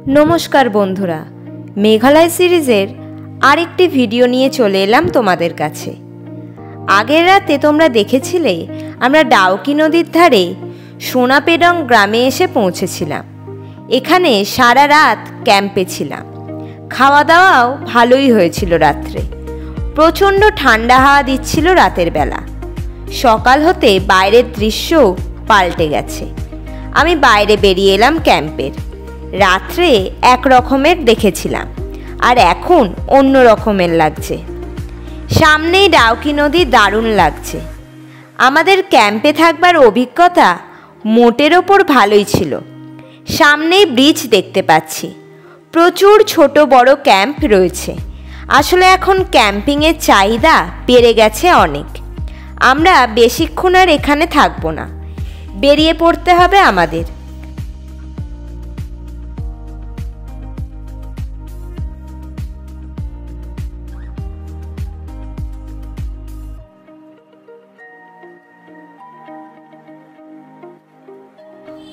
नमस्कार बंधुरा मेघालय सिरिजेर आरेकटी भिडियो निये चले एलाम तोमादेर काछे। आगेर राते तोमरा देखेछिले आमरा डाउकी नदीर धारे सोनापेडং ग्रामे एसे पौंछेछिलाम। एखाने सारा रात कैम्पे छिलाम। खावा दाওয়াও भालोई हयेछिलो। रात्रे प्रचंड ठंडा हावा दिच्छिलो रातेर बेला। सकाल होते बाइरेर दृश्य पाल्टे गेछे। आमी बाइरे बेरिये एलाम कैम्पेर। रात्रे एक रकमेर देखेछिलाम और एखन अन्य रकमेर लागछे। सामनेई डाउकी नदी दारुण लागछे। आमादेर कैम्पे थाकबार अभिज्ञता मोटेर ओपर भालोई छिलो। सामनेई ब्रिज देखते पाচ্ছি। प्रचुर छोटो बड़ो कैम्प रयेछे। आसले एखन कैम्पिंगेर चाहिदा बेड़े गेछे अनेक। आमरा बेशिक्षण आर एखाने थाकबो ना, बेरिये पड़ते हबे आमादेर।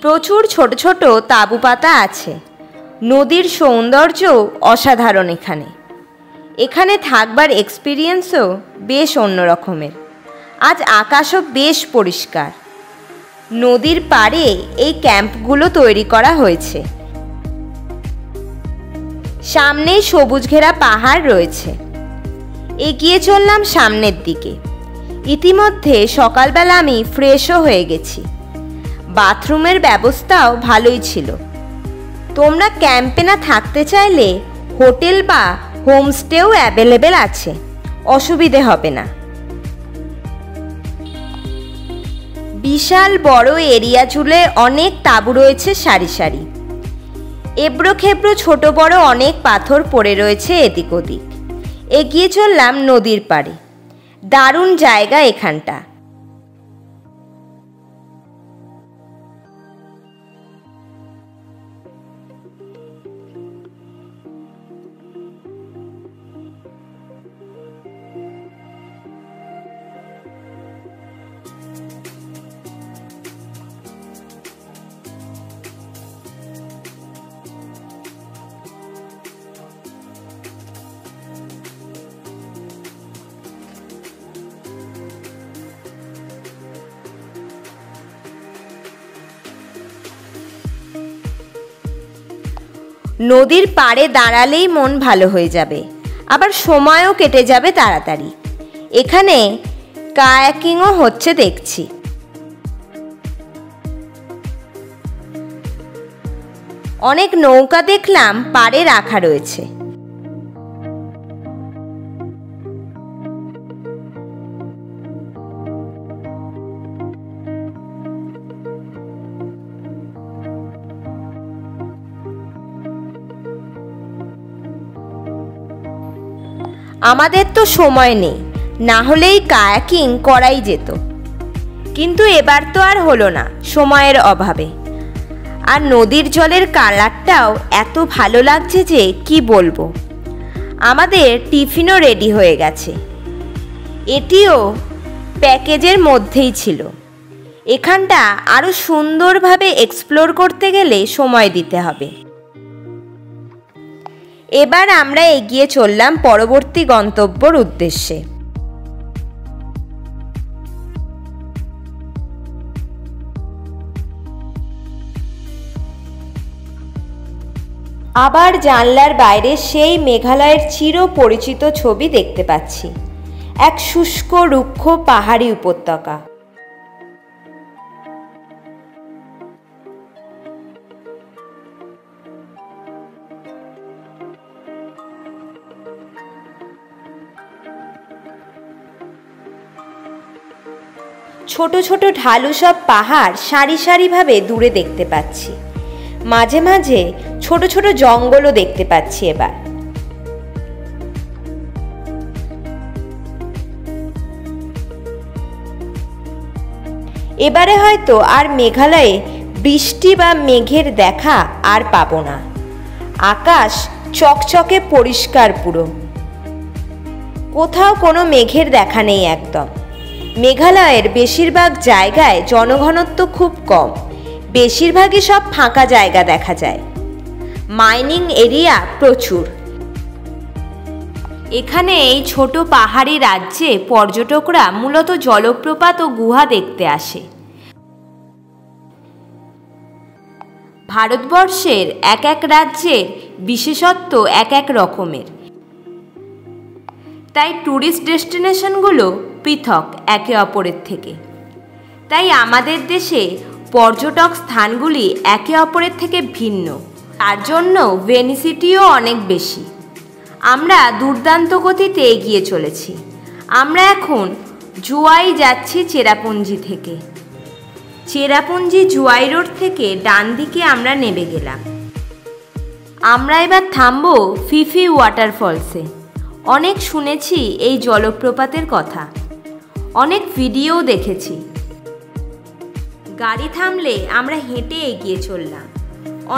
प्रचुर छोट छोट ताबू पाता आछे। नदीर सौंदर्य असाधारण। एखाने थाकबार एक्सपिरियेंसो बेश अन्य रकमेर। आज आकाशो बेश परिष्कार। नदीर पाड़े এই ক্যাম্পগুলো তৈরি করা হয়েছে। সামনেই সবুজ ঘেরা পাহাড় রয়েছে। এগিয়ে চললাম সামনের দিকে। ইতিমধ্যে সকালবেলা আমি ফ্রেশও হয়ে গেছি। বাথরুমের ব্যবস্থাও ভালোই ছিল। তোমরা ক্যাম্পে না থাকতে চাইলে হোটেল বা হোমস্টেও অ্যাভেলেবেল আছে, অসুবিধে হবে না। বিশাল বড় এরিয়া জুড়ে অনেক তাঁবু রয়েছে সারি সারি। এবড়ো খেবড়ো ছোট বড় অনেক পাথর পড়ে রয়েছে এদিক ওদিক। এগিয়ে চললাম নদীর পাড়ে। দারুণ জায়গা এখানটা। নদীর পাড়ে দাঁড়ালেই মন ভালো হয়ে যাবে, আবার সময়ও কেটে যাবে তাড়াতাড়ি। এখানে কায়াকিংও হচ্ছে দেখছি। অনেক নৌকা দেখলাম পাড়ে রাখা রয়েছে। আমাদের তো সময় নেই, না হলেই কায়াকিং করাই যেত, কিন্তু এবার তো আর হলো না সময়ের অভাবে। আর নদীর জলের কালারটাও এত ভালো লাগছে যে কি বলবো। আমাদের টিফিনও রেডি হয়ে গেছে। এটিও প্যাকেজের মধ্যেই ছিল। এখানটা আরো সুন্দরভাবে এক্সপ্লোর করতে গেলে সময় দিতে হবে। এবার আমরা এগিয়ে চললাম পরবর্তী গন্তব্যের উদ্দেশ্যে। আবার জানলার বাইরে সেই মেঘালয়ের চির পরিচিত ছবি দেখতে পাচ্ছি। এক শুষ্ক রুক্ষ পাহাড়ি উপত্যকা। ছোট ছোট ঢালু সব পাহাড় সারি সারিভাবে দূরে দেখতে পাচ্ছি। মাঝে মাঝে ছোট ছোট জঙ্গলও দেখতে পাচ্ছি। এবারে হয়তো আর মেঘালয়ে বৃষ্টি বা মেঘের দেখা আর পাবো না। আকাশ চকচকে পরিষ্কার পুরো। কোথাও কোনো মেঘের দেখা নেই একদম। মেঘালয়ের বেশিরভাগ জায়গায় জনঘনত্ব খুব কম। বেশিরভাগই সব ফাঁকা জায়গা দেখা যায়। মাইনিং এরিয়া প্রচুর। এখানে এই ছোট পাহাড়ি রাজ্যে পর্যটকরা মূলত জলপ্রপাত ও গুহা দেখতে আসে। ভারতবর্ষের এক এক রাজ্যের বিশেষত্ব এক এক রকমের, তাই ট্যুরিস্ট ডেস্টিনেশনগুলো পৃথক একে অপরের থেকে। তাই আমাদের দেশে পর্যটক স্থানগুলি একে অপরের থেকে ভিন্ন, তার জন্য ভেনিসিটিও অনেক বেশি। আমরা দুর্দান্ত গতিতে এগিয়ে চলেছি। আমরা এখন জুয়াই যাচ্ছি চেরাপুঞ্জি থেকে। চেরাপুঞ্জি জুয়াই রোড থেকে ডান দিকে আমরা নেমে গেলাম। আমরা এবার থামবো ফিফি ওয়াটারফলসে। অনেক শুনেছি এই জলপ্রপাতের কথা, অনেক ভিডিও দেখেছি। গাড়ি থামলে আমরা হেঁটে এগিয়ে চললাম।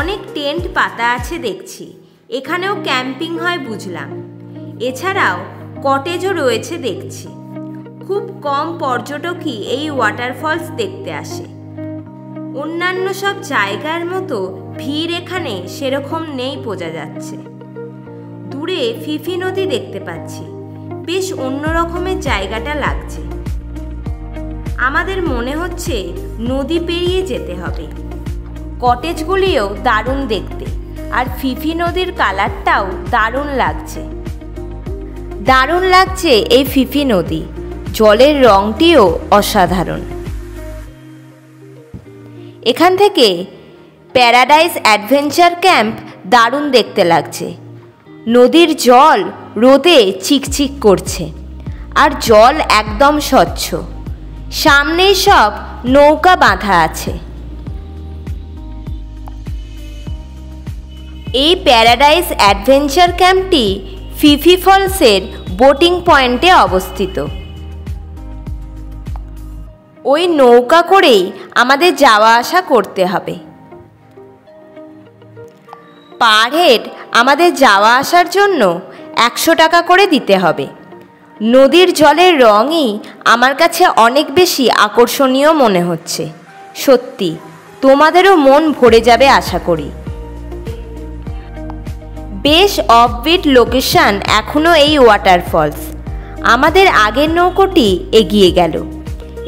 অনেক টেন্ট পাতা আছে দেখছি, এখানেও ক্যাম্পিং হয় বুঝলাম। এছাড়াও কটেজও রয়েছে দেখছি। খুব কম পর্যটকই এই ওয়াটারফলস দেখতে আসে। অন্যান্য সব জায়গার মতো ভিড় এখানে সেরকম নেই বোঝা যাচ্ছে। দূরে ফিফি নদী দেখতে পাচ্ছি, বেশ অন্য রকমের জায়গাটা লাগছে। আমাদের মনে হচ্ছে নদী পেরিয়ে যেতে হবে। কটেজগুলিও দারুণ দেখতে, আর ফিফি নদীর কালারটাও দারুণ লাগছে। দারুণ লাগছে এই ফিফি নদী, জলের রঙটিও অসাধারণ। এখান থেকে প্যারাডাইস অ্যাডভেঞ্চার ক্যাম্প দারুণ দেখতে লাগছে। নদীর জল রোদে চিকচিক করছে, আর জল একদম স্বচ্ছ। সামনেই সব নৌকা বাঁধা আছে। এই প্যারাডাইস অ্যাডভেঞ্চার ক্যাম্পটি ফিফি ফলসের বোটিং পয়েন্টে অবস্থিত। ওই নৌকা করেই আমাদের যাওয়া আসা করতে হবে। পার হেড আমাদের যাওয়া আসার জন্য 100 টাকা করে দিতে হবে। নদীর জলের রঙই আমার কাছে অনেক বেশি আকর্ষণীয় মনে হচ্ছে। সত্যি তোমাদেরও মন ভরে যাবে আশা করি। বেশ অফবিট লোকেশন এখনও এই ওয়াটারফলস। আমাদের আগের নৌকোটি এগিয়ে গেল।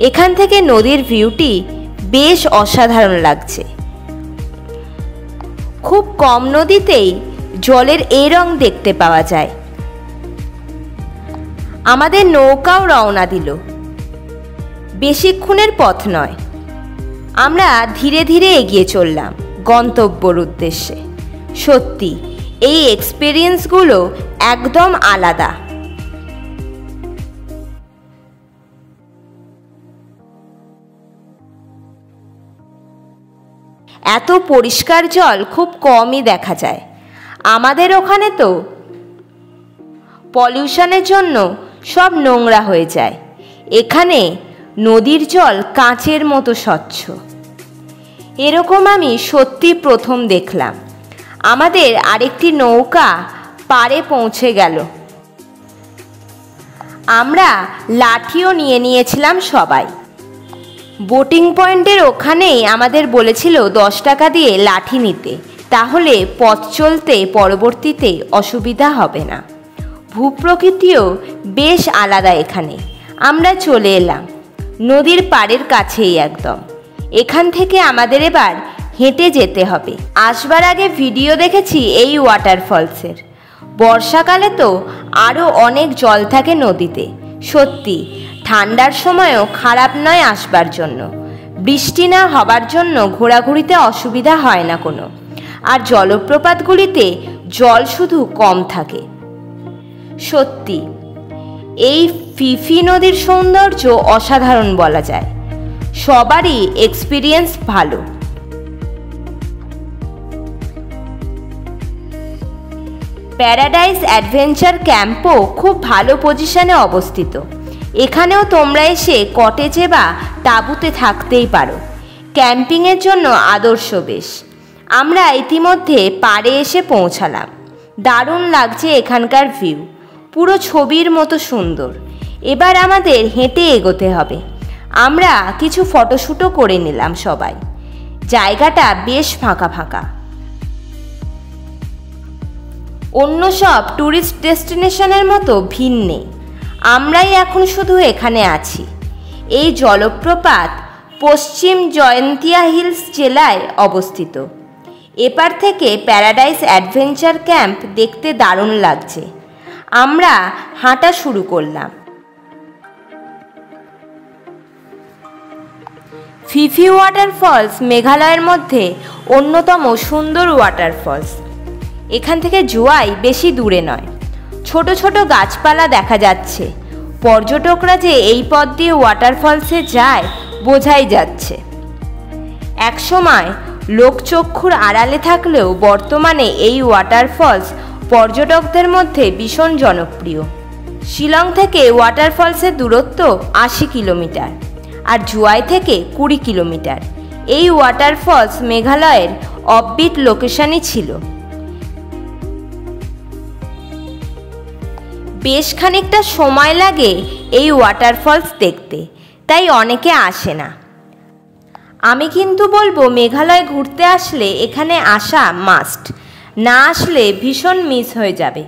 এখান থেকে নদীর ভিউটি বেশ অসাধারণ লাগছে। খুব কম নদীতেই জলের এই রং দেখতে পাওয়া যায়। আমাদের নৌকাও রওনা দিল। বেশিক্ষণের পথ নয়, আমরা ধীরে ধীরে এগিয়ে চললাম গন্তব্যর উদ্দেশ্যে। সত্যি এই এক্সপিরিয়েন্সগুলো একদম আলাদা। এত পরিষ্কার জল খুব কমই দেখা যায়। আমাদের ওখানে তো পলিউশনের জন্য সব নোংরা হয়ে যায়। এখানে নদীর জল কাঁচের মতো স্বচ্ছ। এরকম আমি সত্যি প্রথম দেখলাম। আমাদের আরেকটি নৌকা পাড়ে পৌঁছে গেল। আমরা লাঠিও নিয়ে নিয়েছিলাম সবাই। বোটিং পয়েন্টের ওখানেই আমাদের বলেছিল 10 টাকা দিয়ে লাঠি নিতে, তাহলে পথ চলতে পরবর্তীতে অসুবিধা হবে না। ভূপ্রকৃতিও বেশ আলাদা এখানে। আমরা চলে এলাম নদীর পাড়ের কাছেই একদম। এখান থেকে আমাদের এবার হেঁটে যেতে হবে। আসবার আগে ভিডিও দেখেছি এই ওয়াটারফলসের। বর্ষাকালে তো আরও অনেক জল থাকে নদীতে। সত্যি ঠান্ডার সময়ও খারাপ নয় আসবার জন্য। বৃষ্টি না হবার জন্য ঘোরাঘুরিতে অসুবিধা হয় না কোনো। আর জলপ্রপাতগুলিতে জল শুধু কম থাকে। সত্যি এই ফিফি নদীর সৌন্দর্য অসাধারণ বলা যায়। সবারই এক্সপিরিয়েন্স ভালো। প্যারাডাইস অ্যাডভেঞ্চার ক্যাম্পও খুব ভালো পজিশনে অবস্থিত। এখানেও তোমরা এসে কটেজে বা তাঁবুতে থাকতেই পারো। ক্যাম্পিংয়ের জন্য আদর্শ বেশ। আমরা ইতিমধ্যে পাড়ে এসে পৌঁছালাম। দারুণ লাগছে এখানকার ভিউ, পুরো ছবির মতো সুন্দর। এবার আমাদের হেঁটে এগোতে হবে। আমরা কিছু ফটোশ্যুটও করে নিলাম সবাই। জায়গাটা বেশ ফাঁকা ফাঁকা। অন্য সব ট্যুরিস্ট ডেস্টিনেশনের মতো ভিড় নেই। আমরাই এখন শুধু এখানে আছি। এই জলপ্রপাত পশ্চিম জয়ন্তিয়া হিলস জেলায় অবস্থিত। এপার থেকে প্যারাডাইস অ্যাডভেঞ্চার ক্যাম্প দেখতে দারুণ লাগছে। আমরা হাঁটা শুরু করলাম। ফিফি ওয়াটারফলস মেঘালয়ের মধ্যে অন্যতম সুন্দর ওয়াটারফলস। এখান থেকে জোয়াই বেশি দূরে নয়। ছোট ছোট গাছপালা দেখা যাচ্ছে। পর্যটকরা যে এই পথ দিয়ে ওয়াটারফলসে যায় বোঝাই যাচ্ছে। একসময় লোকচক্ষুর আড়ালে থাকলেও বর্তমানে এই ওয়াটারফলস পর্যটকদের মধ্যে ভীষণ জনপ্রিয়। শিলং থেকে ওয়াটারফলসের দূরত্ব 80 কিলোমিটার আর জুয়াই থেকে 20 কিলোমিটার। এই ওয়াটারফলস মেঘালয়ের অফবিট লোকেশনই ছিল। বেশ খানিকটা সময় লাগে এই ওয়াটারফলস দেখতে, তাই অনেকে আসে না। আমি কিন্তু বলবো মেঘালয় ঘুরতে আসলে এখানে আসা মাস্ট, না আসলে ভীষণ মিস হয়ে যাবে।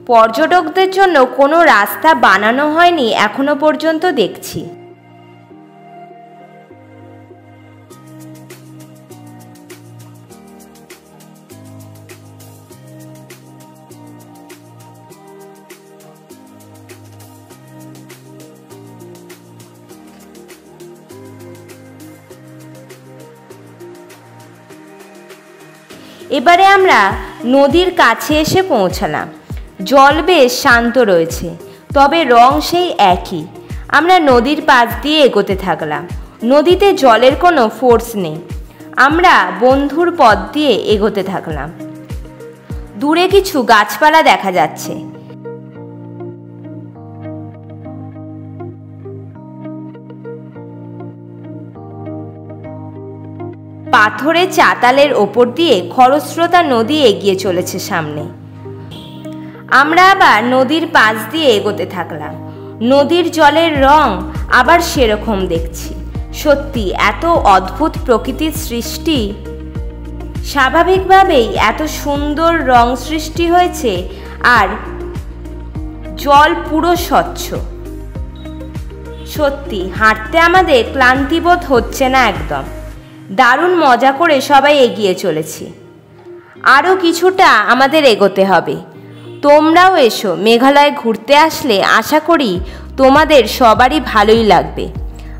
পর্যটকদের জন্য কোনো রাস্তা বানানো হয়নি এখনো পর্যন্ত দেখছি। এবারে আমরা নদীর কাছে এসে পৌঁছালাম। জল বেশ শান্ত রয়েছে, তবে রং সেই একই। আমরা নদীর পাশ দিয়ে এগোতে থাকলাম। নদীতে জলের কোনো ফোর্স নেই। আমরা বন্ধুর পথ দিয়ে এগোতে থাকলাম। দূরে কিছু গাছপালা দেখা যাচ্ছে। পাথরের চাতালের ওপর দিয়ে খরস্রোতা নদী এগিয়ে চলেছে সামনে। আমরা আবার নদীর পাশ দিয়ে এগোতে থাকলাম। নদীর জলের রং আবার সেরকম দেখছি। সত্যি এত অদ্ভুত প্রকৃতির সৃষ্টি। স্বাভাবিকভাবেই এত সুন্দর রং সৃষ্টি হয়েছে, আর জল পুরো স্বচ্ছ। সত্যি হাঁটতে আমাদের ক্লান্তিবোধ হচ্ছে না একদম। দারুণ মজা করে সবাই এগিয়ে চলেছি। আরও কিছুটা আমাদের এগোতে হবে। তোমরাও এসো। মেঘালয় ঘুরতে আসলে আশা করি তোমাদের সবারই ভালোই লাগবে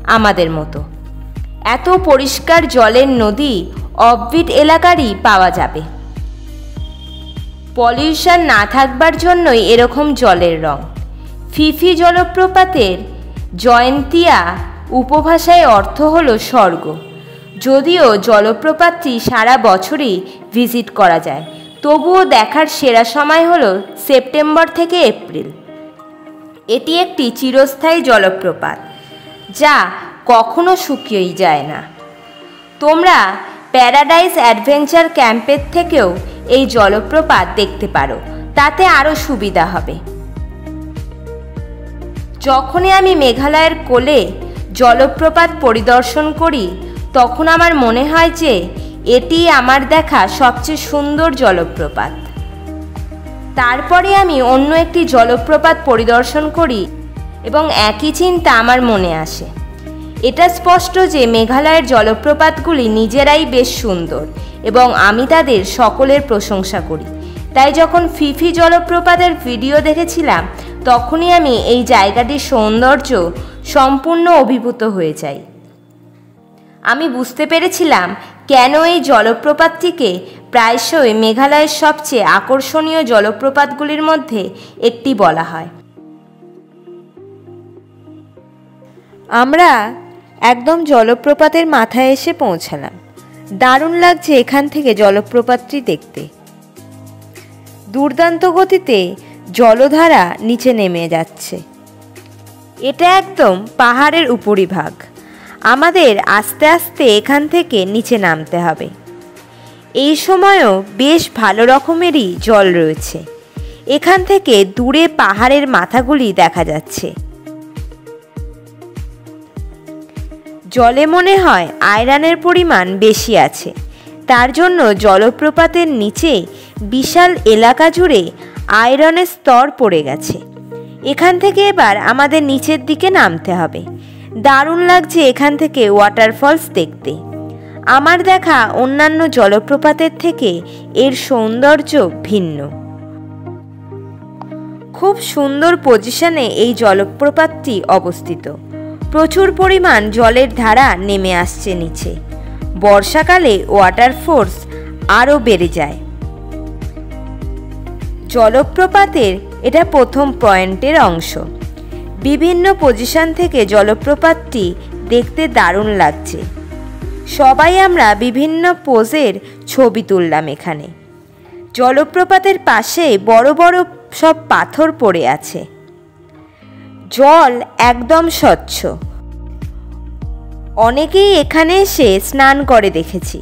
আমাদের মতো। এত পরিষ্কার জলের নদী অফবিট এলাকারই পাওয়া যাবে। পলিউশন না থাকবার জন্যই এরকম জলের রং। ফিফি জলপ্রপাতের জয়ন্তিয়া উপভাষায় অর্থ হলো স্বর্গ। যদিও জলপ্রপাতটি সারা বছরই ভিজিট করা যায়, তবুও দেখার সেরা সময় হলো সেপ্টেম্বর থেকে এপ্রিল। এটি একটি চিরস্থায়ী জলপ্রপাত যা কখনো শুকিয়েই যায় না। তোমরা প্যারাডাইস অ্যাডভেঞ্চার ক্যাম্পের থেকেও এই জলপ্রপাত দেখতে পারো, তাতে আরও সুবিধা হবে। যখনই আমি মেঘালয়ের কোলে জলপ্রপাত পরিদর্শন করি তখন আমার মনে হয় যে এটি আমার দেখা সবচেয়ে সুন্দর জলপ্রপাত। তারপরে আমি অন্য একটি জলপ্রপাত পরিদর্শন করি এবং একই চিন্তা আমার মনে আসে। এটা স্পষ্ট যে মেঘালয়ের জলপ্রপাতগুলি নিজেরাই বেশ সুন্দর এবং আমি তাদের সকলের প্রশংসা করি। তাই যখন ফিফি জলপ্রপাতের ভিডিও দেখেছিলাম তখনই আমি এই জায়গাটির সৌন্দর্য সম্পূর্ণ অভিভূত হয়ে যাই। আমি বুঝতে পেরেছিলাম কেন এই জলপ্রপাতটিকে প্রায়শই মেঘালয়ের সবচেয়ে আকর্ষণীয় জলপ্রপাতগুলির মধ্যে একটি বলা হয়। আমরা একদম জলপ্রপাতের মাথায় এসে পৌঁছালাম। দারুণ লাগছে এখান থেকে জলপ্রপাতটি দেখতে। দুর্দান্ত গতিতে জলধারা নিচে নেমে যাচ্ছে। এটা একদম পাহাড়ের উপরিভাগ। আমাদের আস্তে আস্তে এখান থেকে নিচে নামতে হবে। এই সময়ও বেশ ভালো রকমেরই জল রয়েছে। এখান থেকে দূরে পাহাড়ের মাথাগুলি দেখা যাচ্ছে। জলে মনে হয় আয়রনের পরিমাণ বেশি আছে, তার জন্য জলপ্রপাতের নিচে বিশাল এলাকা জুড়ে আয়রনের স্তর পড়ে গেছে। এখান থেকে এবার আমাদের নিচের দিকে নামতে হবে। দারুণ লাগছে এখান থেকে ওয়াটারফলস দেখতে। আমার দেখা অন্যান্য জলপ্রপাতের থেকে এর সৌন্দর্য ভিন্ন। খুব সুন্দর পজিশনে এই জলপ্রপাতটি অবস্থিত। প্রচুর পরিমাণ জলের ধারা নেমে আসছে নিচে। বর্ষাকালে ওয়াটার ফোর্স আরও বেড়ে যায়। জলপ্রপাতের এটা প্রথম পয়েন্টের অংশ। বিভিন্ন পজিশন থেকে জলপ্রপাতটি দেখতে দারুণ লাগছে। সবাই আমরা বিভিন্ন পোজের ছবি তুললাম এখানে। জলপ্রপাতের পাশে বড় বড় সব পাথর পড়ে আছে। জল একদম স্বচ্ছ। অনেকেই এখানে এসে স্নান করে দেখেছি।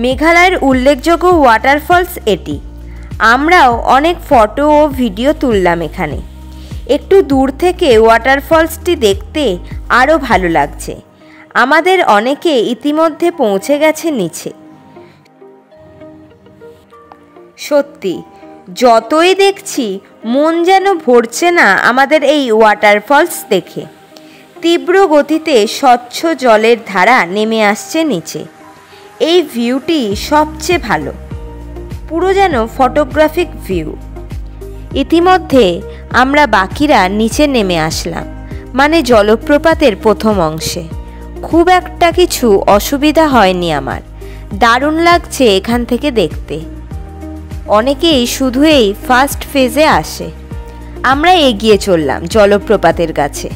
মেঘালয়ের উল্লেখযোগ্য ওয়াটারফলস এটি। আমরাও অনেক ফটো ও ভিডিও তুললাম এখানে। একটু দূর থেকে ওয়াটারফলসটি দেখতে আরও ভালো লাগছে। আমাদের অনেকে ইতিমধ্যে পৌঁছে গেছে নিচে। সত্যি যতই দেখছি মন যেন ভরছে না আমাদের এই ওয়াটারফলস দেখে। তীব্র গতিতে স্বচ্ছ জলের ধারা নেমে আসছে নিচে। এই ভিউটি সবচেয়ে ভালো, পুরো যেন ফটোগ্রাফিক ভিউ। ইতিমধ্যে আমরা বাকিরা নিচে নেমে আসলাম, মানে জলপ্রপাতের প্রথম অংশে। খুব একটা কিছু অসুবিধা হয়নি আমার। দারুণ লাগছে এখান থেকে দেখতে। অনেকেই শুধু এই ফার্স্ট ফেজে আসে। আমরা এগিয়ে চললাম জলপ্রপাতের কাছে।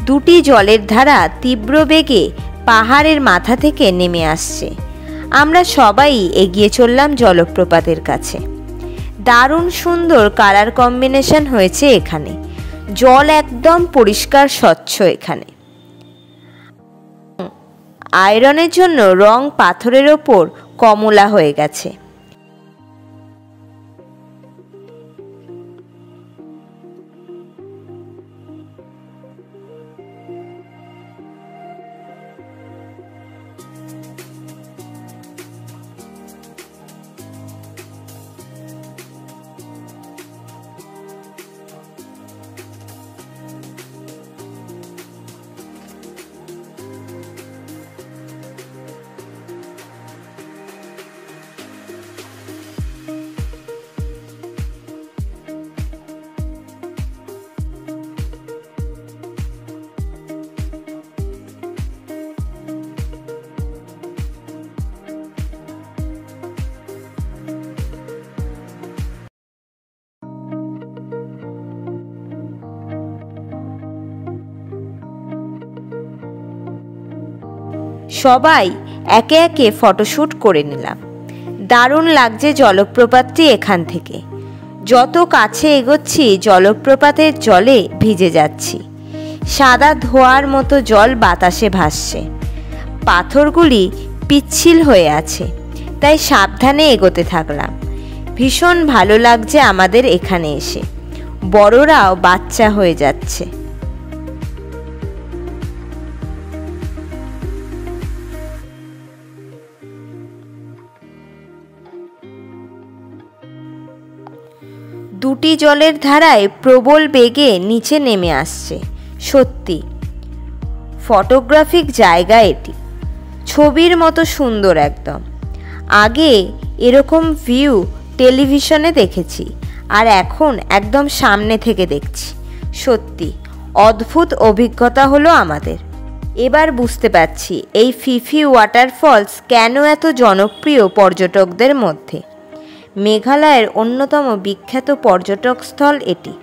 দুটি জলের ধারা তীব্র বেগে পাহাড়ের মাথা থেকে নেমে আসছে। আমরা সবাই এগিয়ে চললাম জলপ্রপাতের কাছে। দারুণ সুন্দর কালার কম্বিনেশন হয়েছে এখানে। জল একদম পরিষ্কার স্বচ্ছ এখানে। আয়রনের জন্য রং পাথরের ওপর কমলা হয়ে গেছে। সবাই একে একে ফটোশ্যুট করে নিলাম। দারুণ লাগছে জলপ্রপাতটি এখান থেকে। যত কাছে এগোচ্ছি জলপ্রপাতের জলে ভিজে যাচ্ছি। সাদা ধোঁয়ার মতো জল বাতাসে ভাসছে। পাথরগুলি পিচ্ছিল হয়ে আছে, তাই সাবধানে এগোতে থাকলাম। ভীষণ ভালো লাগছে আমাদের এখানে এসে। বড়রাও বাচ্চা হয়ে যাচ্ছে। দুটি জলের ধারায় প্রবল বেগে নিচে নেমে আসছে। সত্যি ফটোগ্রাফিক জায়গা এটি। ছবির মতো সুন্দর একদম। আগে এরকম ভিউ টেলিভিশনে দেখেছি, আর এখন একদম সামনে থেকে দেখছি। সত্যি অদ্ভুত অভিজ্ঞতা হলো আমাদের। এবার বুঝতে পারছি এই ফিফি ওয়াটারফলস কেন এত জনপ্রিয় পর্যটকদের মধ্যে। মেঘালয়ের অন্যতম বিখ্যাত পর্যটকস্থল এটি।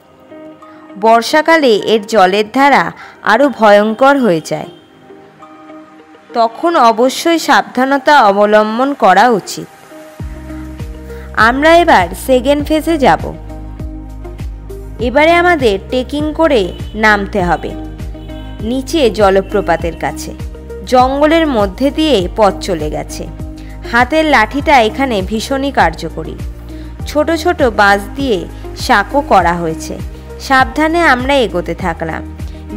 বর্ষাকালে এর জলের ধারা আরও ভয়ঙ্কর হয়ে যায়। তখন অবশ্যই সাবধানতা অবলম্বন করা উচিত। আমরা এবার সেকেন্ড ফেজে যাব। এবারে আমাদের ট্রেকিং করে নামতে হবে নিচে জলপ্রপাতের কাছে। জঙ্গলের মধ্যে দিয়ে পথ চলে গেছে। হাতের লাঠিটা এখানে ভীষণই কার্যকরী। ছোট ছোট বাঁশ দিয়ে সাঁকো করা হয়েছে। সাবধানে আমরা এগোতে থাকলাম।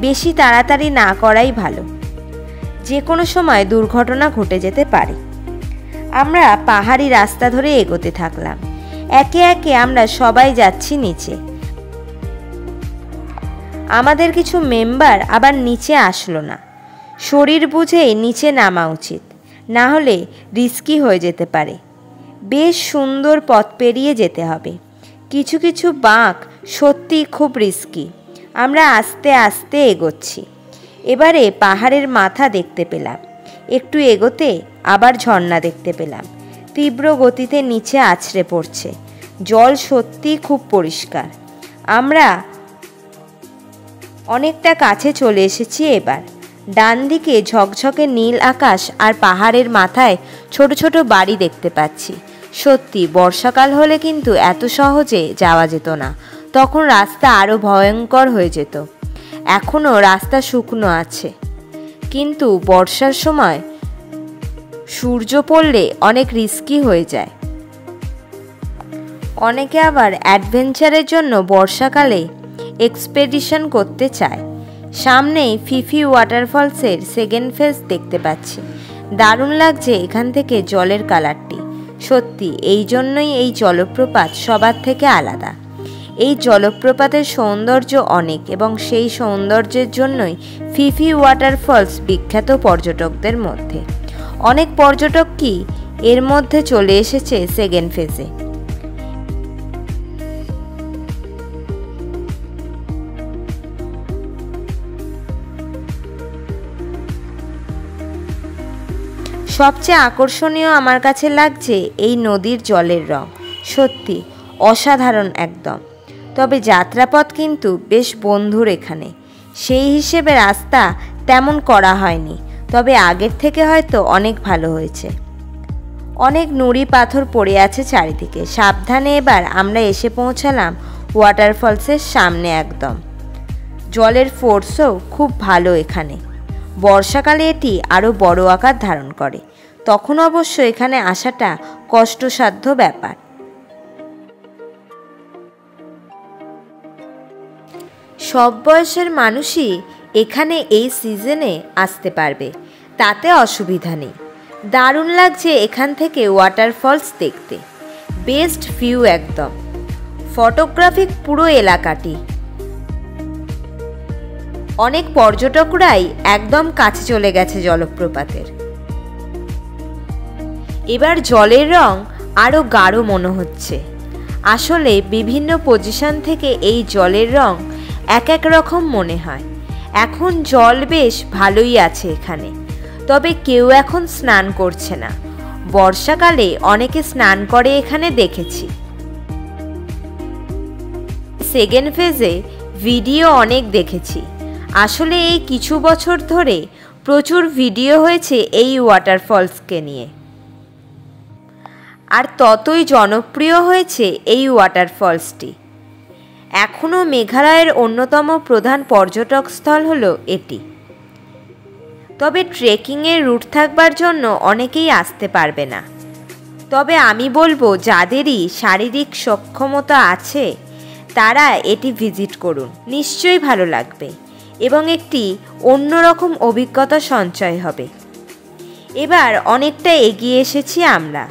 বেশি তাড়াতাড়ি না করাই ভালো। যে কোনো সময় দুর্ঘটনা ঘটে যেতে পারে। আমরা পাহাড়ি রাস্তা ধরে এগোতে থাকলাম। একে একে আমরা সবাই যাচ্ছি নিচে। আমাদের কিছু মেম্বার আবার নিচে আসলো না। শরীর বুঝেই নিচে নামা উচিত, না হলে রিস্কি হয়ে যেতে পারে। বেশ সুন্দর পথ পেরিয়ে যেতে হবে। কিছু কিছু বাঁক সত্যিই খুব রিস্কি। আমরা আস্তে আস্তে এগোচ্ছি। এবারে পাহাড়ের মাথা দেখতে পেলাম। একটু এগোতে আবার ঝর্ণা দেখতে পেলাম। তীব্র গতিতে নিচে আছড়ে পড়ছে। জল সত্যিই খুব পরিষ্কার। আমরা অনেকটা কাছে চলে এসেছি এবার। ডান দিকে ঝকঝকে নীল আকাশ আর পাহাড়ের মাথায় ছোট ছোট বাড়ি দেখতে পাচ্ছি। সত্যি বর্ষাকাল হলে কিন্তু এত সহজে যাওয়া যেত না, তখন রাস্তা আরও ভয়ঙ্কর হয়ে যেত। এখনও রাস্তা শুকনো আছে, কিন্তু বর্ষার সময় সূর্য পড়লে অনেক রিস্কি হয়ে যায়। অনেকে আবার অ্যাডভেঞ্চারের জন্য বর্ষাকালে এক্সপেডিশন করতে চায়। সামনেই ফিফি ওয়াটারফলসের সেকেন্ড ফেজ দেখতে পাচ্ছি। দারুণ লাগছে এখান থেকে জলের কালারটি। সত্যি এই জন্যই এই জলপ্রপাত সবার থেকে আলাদা। এই জলপ্রপাতের সৌন্দর্য অনেক, এবং সেই সৌন্দর্যের জন্যই ফিফি ওয়াটারফলস বিখ্যাত পর্যটকদের মধ্যে। অনেক পর্যটক কি এর মধ্যে চলে এসেছে সেকেন্ড ফেজে। সবচেয়ে আকর্ষণীয় আমার কাছে লাগছে এই নদীর জলের রং। সত্যি অসাধারণ একদম। তবে যাত্রাপথ কিন্তু বেশ বন্ধুর এখানে। সেই হিসেবে রাস্তা তেমন করা হয়নি, তবে আগের থেকে হয়তো অনেক ভালো হয়েছে। অনেক নুড়ি পাথর পড়ে আছে চারিদিকে। সাবধানে এবার আমরা এসে পৌঁছালাম ওয়াটারফলসের সামনে একদম। জলের ফোর্সও খুব ভালো এখানে। বর্ষাকালে এটি আরও বড় আকার ধারণ করে, তখন অবশ্য এখানে আসাটা কষ্টসাধ্য ব্যাপার। সব বয়সের মানুষই এখানে এই সিজনে আসতে পারবে, তাতে অসুবিধা নেই। দারুণ লাগছে এখান থেকে ওয়াটারফলস দেখতে। বেস্ট ভিউ একদম। ফটোগ্রাফিক পুরো এলাকাটি। অনেক পর্যটকরাই একদম কাছে চলে গেছে জলপ্রপাতের। এবার জলের রং আরও গাঢ় মনে হচ্ছে। আসলে বিভিন্ন পজিশন থেকে এই জলের রং এক এক রকম মনে হয়। এখন জল বেশ ভালোই আছে এখানে, তবে কেউ এখন স্নান করছে না। বর্ষাকালে অনেকে স্নান করে এখানে দেখেছি। সেকেন্ড ফেজে ভিডিও অনেক দেখেছি। আসলে এই কিছু বছর ধরে প্রচুর ভিডিও হয়েছে এই ওয়াটারফলসকে নিয়ে, আর ততই জনপ্রিয় হয়েছে এই ওয়াটারফলসটি। এখনও মেঘালয়ের অন্যতম প্রধান পর্যটক স্থল হলো এটি। তবে ট্রেকিংয়ের রুট থাকবার জন্য অনেকেই আসতে পারবে না। তবে আমি বলবো যাদেরই শারীরিক সক্ষমতা আছে তারা এটি ভিজিট করুন। নিশ্চয়ই ভালো লাগবে এবং একটি অন্যরকম অভিজ্ঞতা সঞ্চয় হবে। এবার অনেকটা এগিয়ে এসেছি আমরা।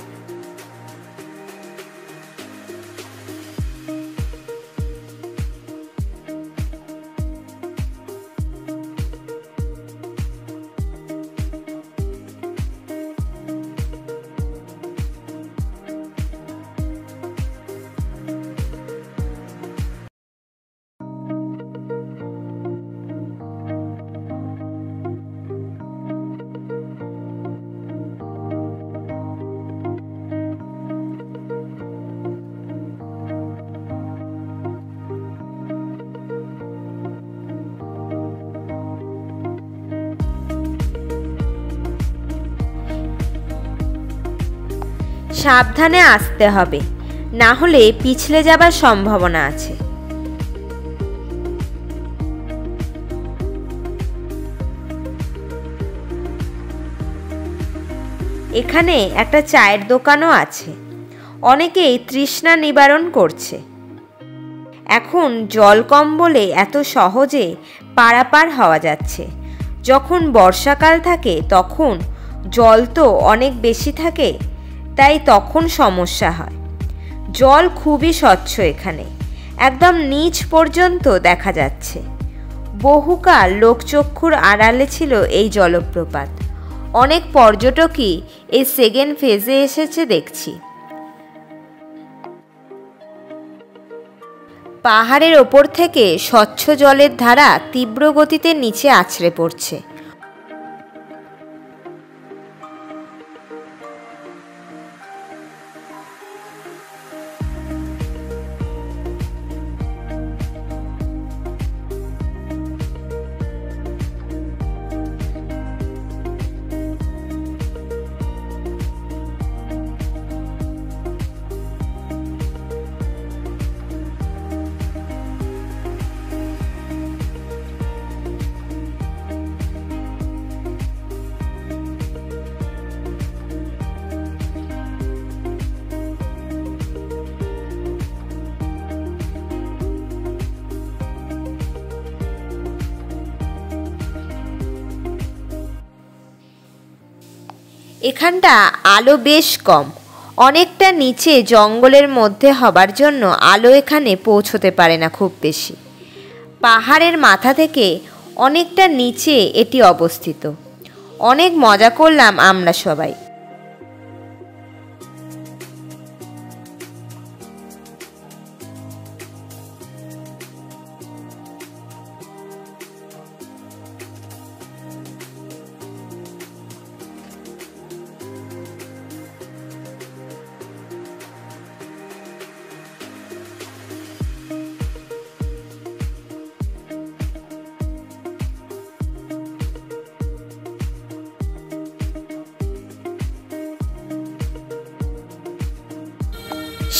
সাবধানে আসতে হবে, না হলে পিছলে যাবার সম্ভাবনা আছে। এখানে একটা চায়ের দোকানও আছে। অনেকেই তৃষ্ণা নিবারণ করছে। এখন জল কম বলে এত সহজে পারাপার হওয়া যাচ্ছে। যখন বর্ষাকাল থাকে তখন জল তো অনেক বেশি থাকে, তাই তখন সমস্যা হয়। জল খুবই স্বচ্ছ, এখানে একদম নিচ পর্যন্ত দেখা যাচ্ছে। বহুকাল লোকচক্ষুর আড়ালে ছিল এই জলপ্রপাত। অনেক পর্যটকই এই সেকেন্ড ফেজে এসেছে দেখছি। পাহাড়ের ওপর থেকে স্বচ্ছ জলের ধারা তীব্র গতিতে নিচে আছড়ে পড়ছে। এখানটা আলো বেশ কম, অনেকটা নিচে জঙ্গলের মধ্যে হবার জন্য আলো এখানে পৌঁছতে পারে না খুব বেশি। পাহাড়ের মাথা থেকে অনেকটা নিচে এটি অবস্থিত। অনেক মজা করলাম আমরা সবাই।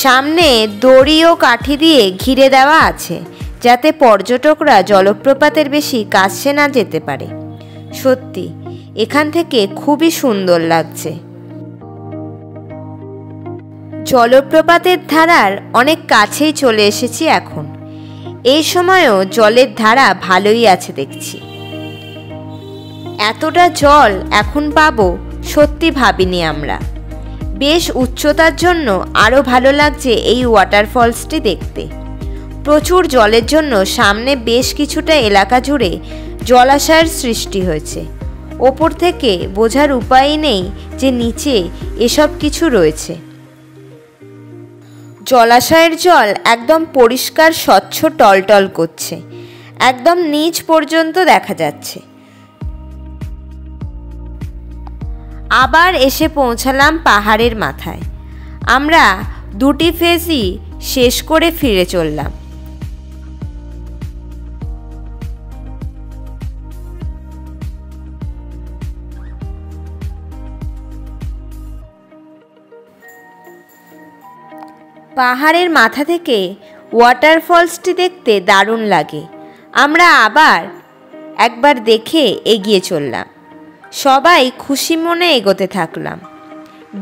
সামনে দড়ি ও কাঠি দিয়ে ঘিরে দেওয়া আছে, যাতে পর্যটকরা জলপ্রপাতের বেশি কাছে না যেতে পারে। সত্যি এখান থেকে খুবই সুন্দর লাগছে। জলপ্রপাতের ধারার অনেক কাছেই চলে এসেছি এখন। এই সময়ও জলের ধারা ভালোই আছে দেখছি। এতটা জল এখন পাবো সত্যি ভাবিনি আমরা। বেশ উচ্চতার জন্য আরও ভালো লাগছে এই ওয়াটারফলসটি দেখতে। প্রচুর জলের জন্য সামনে বেশ কিছুটা এলাকা জুড়ে জলাশয়ের সৃষ্টি হয়েছে। ওপর থেকে বোঝার উপায় নেই যে নিচে এসব কিছু রয়েছে। জলাশয়ের জল একদম পরিষ্কার স্বচ্ছ টলটল করছে, একদম নিচ পর্যন্ত দেখা যাচ্ছে। আবার এসে পৌঁছালাম পাহাড়ের মাথায়। আমরা দুটি ফেজই শেষ করে ফিরে চললাম। পাহাড়ের মাথা থেকে ওয়াটারফলসটি দেখতে দারুণ লাগে। আমরা আবার একবার দেখে এগিয়ে চললাম। সবাই খুশি মনে এগোতে থাকলাম।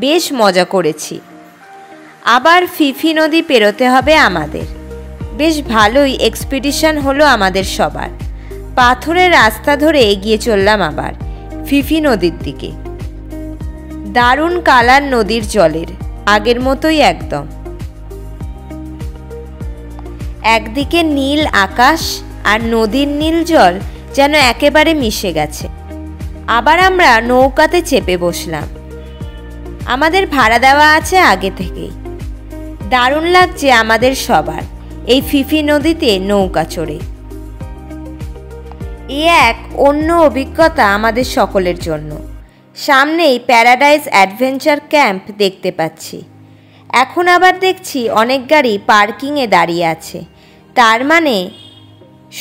বেশ মজা করেছি। আবার ফিফি নদী পেরোতে হবে আমাদের। বেশ ভালোই এক্সপিডিশন হলো আমাদের সবার। পাথরের রাস্তা ধরে এগিয়ে চললাম আবার ফিফি নদীর দিকে। দারুণ কালার নদীর জলের, আগের মতোই একদম। একদিকে নীল আকাশ আর নদীর নীল জল যেন একেবারে মিশে গেছে। আবার আমরা নৌকাতে চেপে বসলাম। আমাদের ভাড়া দেওয়া আছে আগে থেকেই। দারুণ লাগছে আমাদের সবার এই ফিফি নদীতে নৌকা চড়ে। এ এক অন্য অভিজ্ঞতা আমাদের সকলের জন্য। সামনেই প্যারাডাইস অ্যাডভেঞ্চার ক্যাম্প দেখতে পাচ্ছি। এখন আবার দেখছি অনেক গাড়ি পার্কিংয়ে দাঁড়িয়ে আছে। তার মানে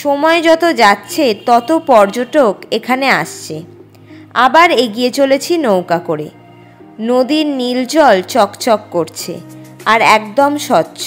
সময় যত যাচ্ছে তত পর্যটক এখানে আসছে। আবার এগিয়ে চলেছি নৌকা করে। নদীর নীল জল চকচক করছে আর একদম স্বচ্ছ।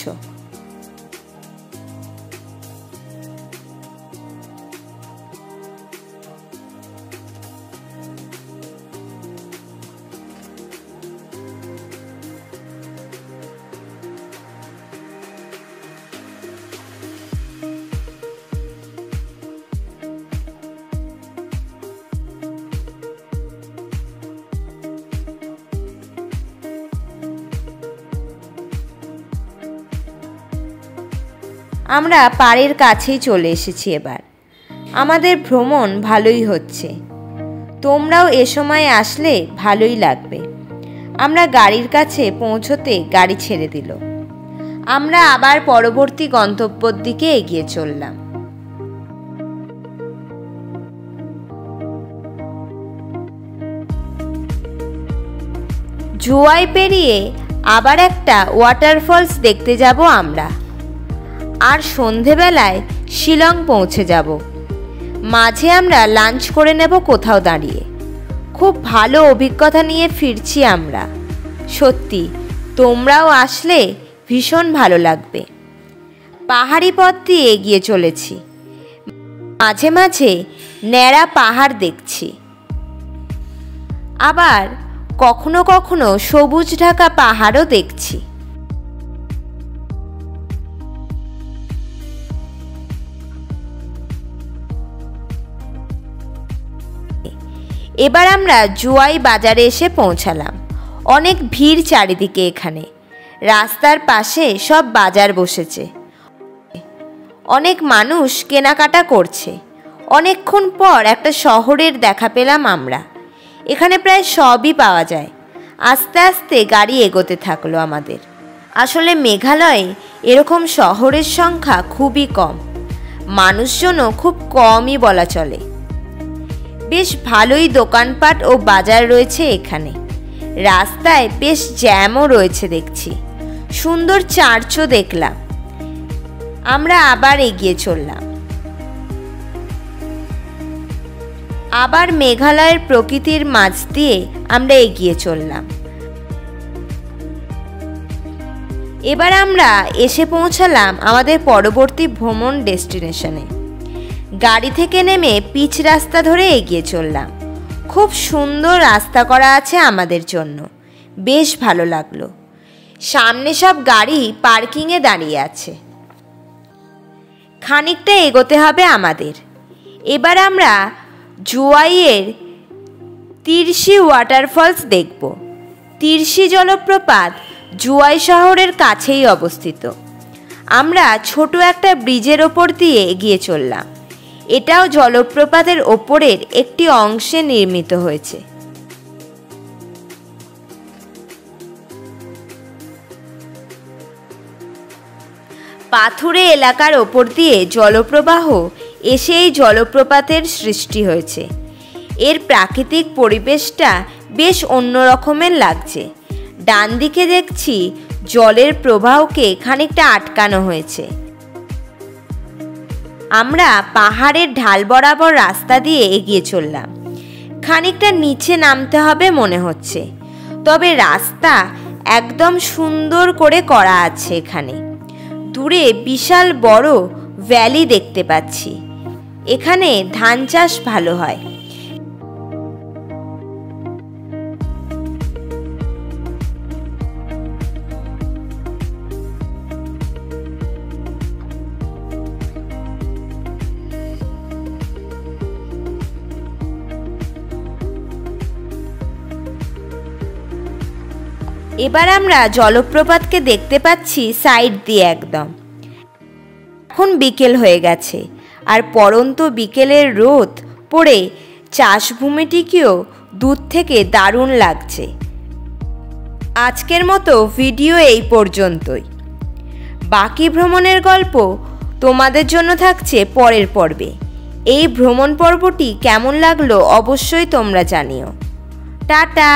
আমরা পাড়ের কাছেই চলে এসেছি। এবার আমাদের ভ্রমণ ভালোই হচ্ছে। তোমরাও এ সময় আসলে ভালোই লাগবে। আমরা গাড়ির কাছে পৌঁছতে গাড়ি ছেড়ে দিল। আমরা আবার পরবর্তী গন্তব্যের দিকে এগিয়ে চললাম। জুয়াই পেরিয়ে আবার একটা ওয়াটারফলস দেখতে যাব আমরা। আর সন্ধেবেলায় শিলং পৌঁছে যাব। মাঝে আমরা লাঞ্চ করে নেব কোথাও দাঁড়িয়ে। খুব ভালো অভিজ্ঞতা নিয়ে ফিরছি আমরা। সত্যি তোমরাও আসলে ভীষণ ভালো লাগবে। পাহাড়ি পথ দিয়ে এগিয়ে চলেছি। মাঝে মাঝে ন্যাড়া পাহাড় দেখছি, আবার কখনো কখনো সবুজ ঢাকা পাহাড়ও দেখছি। এবার আমরা জুয়াই বাজারে এসে পৌঁছালাম। অনেক ভিড় চারিদিকে। এখানে রাস্তার পাশে সব বাজার বসেছে। অনেক মানুষ কেনাকাটা করছে। অনেকক্ষণ পর একটা শহরের দেখা পেলাম আমরা। এখানে প্রায় সবই পাওয়া যায়। আস্তে আস্তে গাড়ি এগোতে থাকলো আমাদের। আসলে মেঘালয়ে এরকম শহরের সংখ্যা খুবই কম, মানুষজনও খুব কমই বলা চলে। বেশ ভালোই দোকানপাট ও বাজার রয়েছে এখানে। রাস্তায় বেশ জ্যামও রয়েছে দেখছি। সুন্দর চার্চও দেখলাম। আমরা আবার এগিয়ে চললাম। আবার মেঘালয়ের প্রকৃতির মাঝ দিয়ে আমরা এগিয়ে চললাম। এবার আমরা এসে পৌঁছালাম আমাদের পরবর্তী ভ্রমণ ডেস্টিনেশনে। গাড়ি থেকে নেমে পিচ রাস্তা ধরে এগিয়ে চললাম। খুব সুন্দর রাস্তা করা আছে আমাদের জন্য। বেশ ভালো লাগলো। সামনে সব গাড়ি পার্কিংয়ে দাঁড়িয়ে আছে। খানিকটা এগোতে হবে আমাদের। এবার আমরা জুয়াইয়ের তিরশি ওয়াটারফলস দেখব। তিরশি জলপ্রপাত জুয়াই শহরের কাছেই অবস্থিত। আমরা ছোট একটা ব্রিজের ওপর দিয়ে এগিয়ে চললাম। এটাও জলপ্রপাতের ওপরের একটি অংশে নির্মিত হয়েছে। পাথুরে এলাকার ওপর দিয়ে জলপ্রবাহ এসে এই জলপ্রপাতের সৃষ্টি হয়েছে। এর প্রাকৃতিক পরিবেশটা বেশ অন্য রকমের লাগছে। ডান দিকে দেখছি জলের প্রবাহকে খানিকটা আটকানো হয়েছে। আমরা পাহাড়ের ঢাল বরাবর রাস্তা দিয়ে এগিয়ে চললাম। খানিকটা নিচে নামতে হবে মনে হচ্ছে, তবে রাস্তা একদম সুন্দর করে করা আছে। এখানে দূরে বিশাল বড় ভ্যালি দেখতে পাচ্ছি। এখানে ধান চাষ ভালো হয়। এবার আমরা জলপ্রপাতকে দেখতে পাচ্ছি সাইড দিয়ে একদম। এখন বিকেল হয়ে গেছে, আর পরন্ত বিকেলের রোদ পড়ে চাষভূমিটিকেও দূর থেকে দারুণ লাগছে। আজকের মতো ভিডিও এই পর্যন্তই। বাকি ভ্রমণের গল্প তোমাদের জন্য থাকছে পরের পর্বে। এই ভ্রমণ পর্বটি কেমন লাগলো অবশ্যই তোমরা জানিও। টাটা।